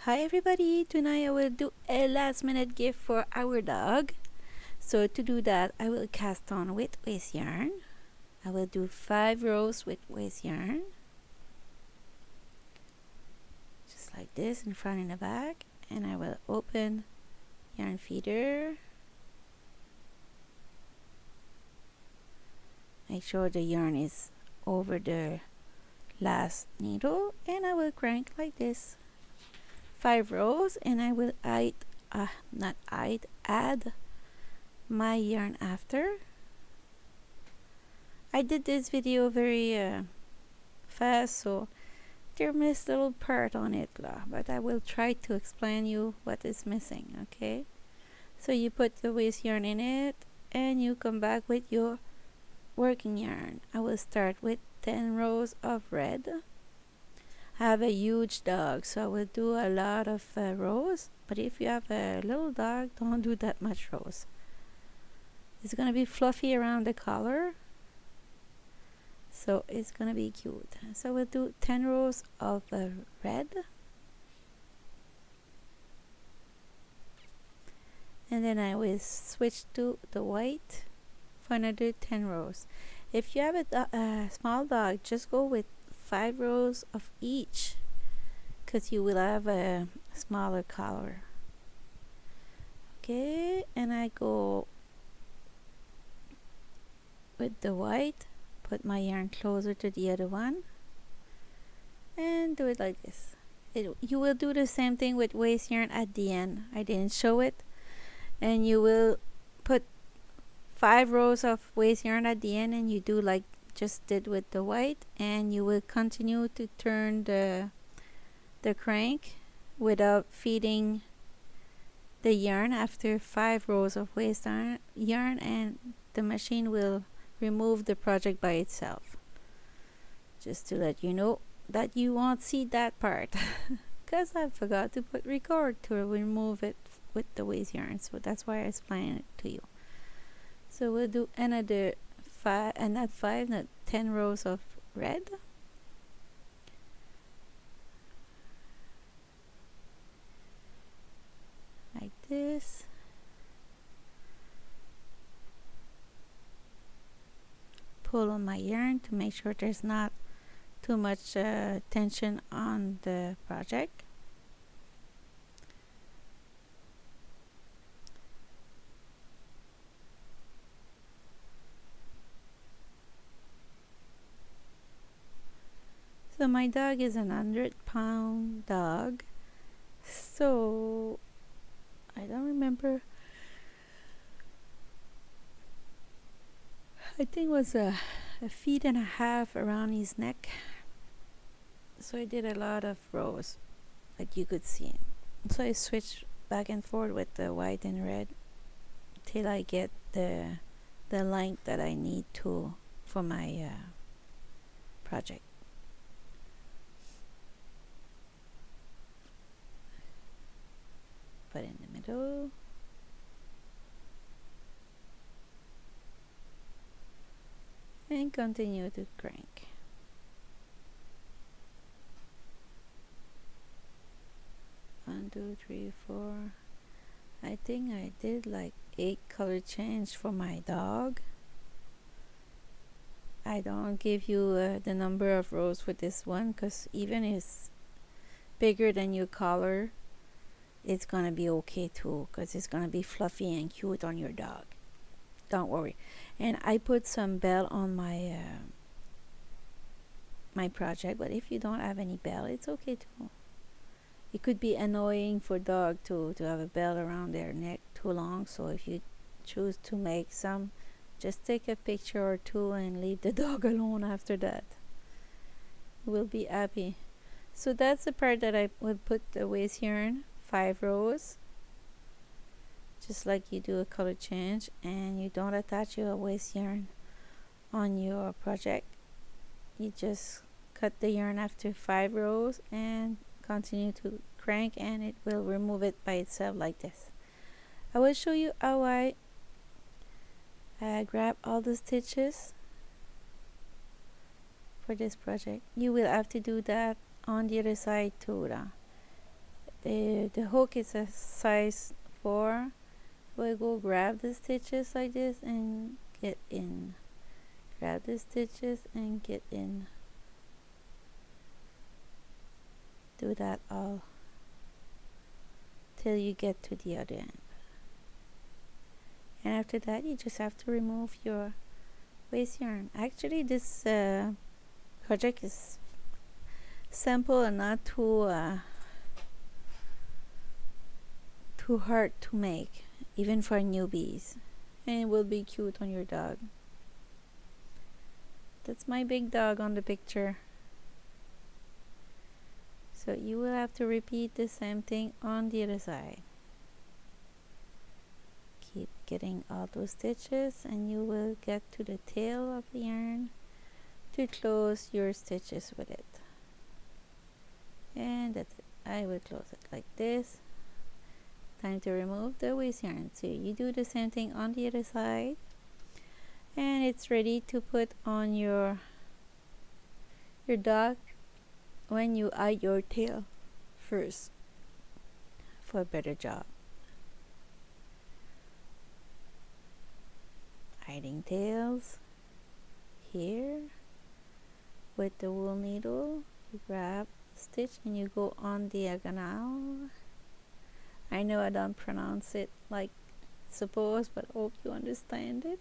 Hi everybody, tonight I will do a last minute gift for our dog. So to do that I will cast on with waste yarn. I will do 5 rows with waste yarn. Just like this in front and the back. And I will open yarn feeder. Make sure the yarn is over the last needle and I will crank like this. 5 rows and I will add my yarn after. I did this video very fast, so there missed a little part on it, but I will try to explain you what is missing. Okay, so you put the waste yarn in it and you come back with your working yarn. I will start with 10 rows of red. I have a huge dog, so I will do a lot of rows, but if you have a little dog, don't do that much rows. It's gonna be fluffy around the collar, so it's gonna be cute. So we'll do 10 rows of red, and then I will switch to the white for another 10 rows. If you have a small dog, just go with 5 rows of each, because you will have a smaller collar. Okay, and I go with the white, put my yarn closer to the other one and do it like this. You will do the same thing with waste yarn at the end. I didn't show it, and you will put 5 rows of waste yarn at the end and you do like just did with the white, and you will continue to turn the crank without feeding the yarn after 5 rows of waste yarn, and the machine will remove the project by itself. Just to let you know that you won't see that part because I forgot to put record to remove it with the waste yarn, so that's why I explained it to you. So we'll do another 5, and not 5, not 10 rows of red. Like this. Pull on my yarn to make sure there's not too much tension on the project. So my dog is an 100-pound dog, so I don't remember. I think it was a 1.5 feet around his neck. So I did a lot of rows, like you could see. So I switched back and forth with the white and red till I get the length that I need to for my project. Put in the middle. And continue to crank. One, two, three, four. I think I did like 8 color change for my dog. I don't give you the number of rows for this one, because even if it's bigger than your collar, it's gonna be okay too, because it's gonna be fluffy and cute on your dog. Don't worry. And I put some bell on my my project, but if you don't have any bell, it's okay too. It could be annoying for dog to have a bell around their neck too long, so if you choose to make some, just take a picture or two and leave the dog alone after that. We'll be happy. So that's the part that I will put the waste yarn, 5 rows, just like you do a color change, and you don't attach your waste yarn on your project. You just cut the yarn after 5 rows and continue to crank, and it will remove it by itself like this. I will show you how I grab all the stitches for this project. You will have to do that on the other side too. the hook is a size 4. We'll go grab the stitches like this and get in. Grab the stitches and get in. Do that all till you get to the other end. And after that, you just have to remove your waste yarn. Actually, this project is simple and not too hard to make, even for newbies, and it will be cute on your dog. That's my big dog on the picture. So you will have to repeat the same thing on the other side. Keep getting all those stitches and you will get to the tail of the yarn to close your stitches with it. And that's it. I will close it like this. Time to remove the waste yarn. So you do the same thing on the other side. And it's ready to put on your dog when you eye your tail first for a better job. Hiding tails here with the wool needle. You grab the stitch and you go on diagonal. I know I don't pronounce it like suppose, but I hope you understand it.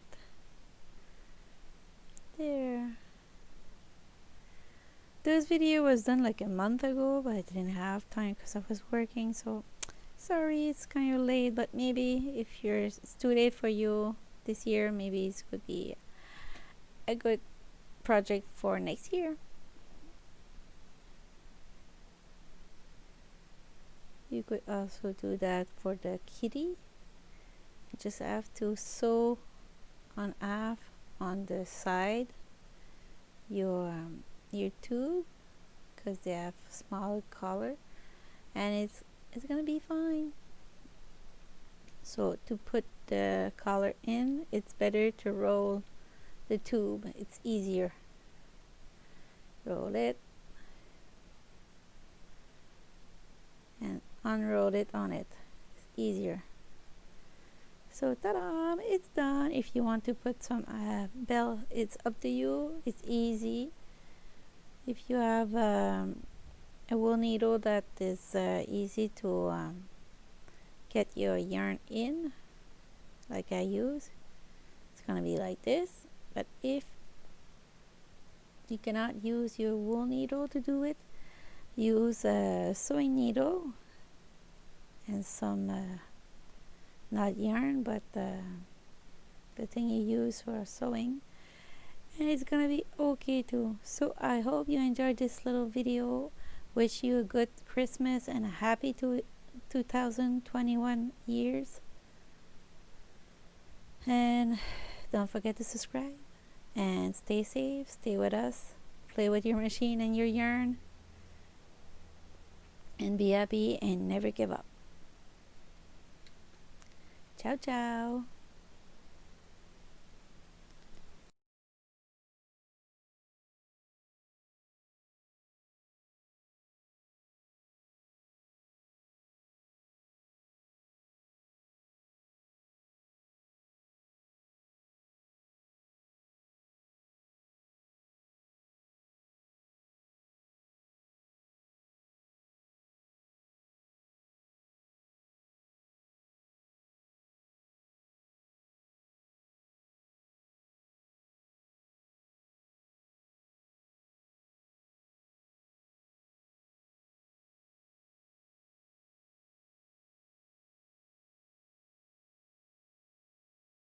There. This video was done like a month ago, but I didn't have time because I was working, so sorry it's kind of late, but maybe if it's too late for you this year, maybe it could be a good project for next year. You could also do that for the kitty. You just have to sew on half on the side your tube, because they have small collar, and it's gonna be fine. So to put the collar in, it's better to roll the tube. It's easier. Roll it and unroll it on it. It's easier. So ta-da! It's done. If you want to put some bell, it's up to you. It's easy. If you have a wool needle that is easy to get your yarn in, like I use, it's gonna be like this. But if you cannot use your wool needle to do it, use a sewing needle and some not yarn, but the thing you use for sewing, and it's gonna be okay too. So I hope you enjoyed this little video. Wish you a good Christmas and a happy 2021 years, and don't forget to subscribe and stay safe, stay with us, play with your machine and your yarn, and be happy and never give up. Ciao ciao.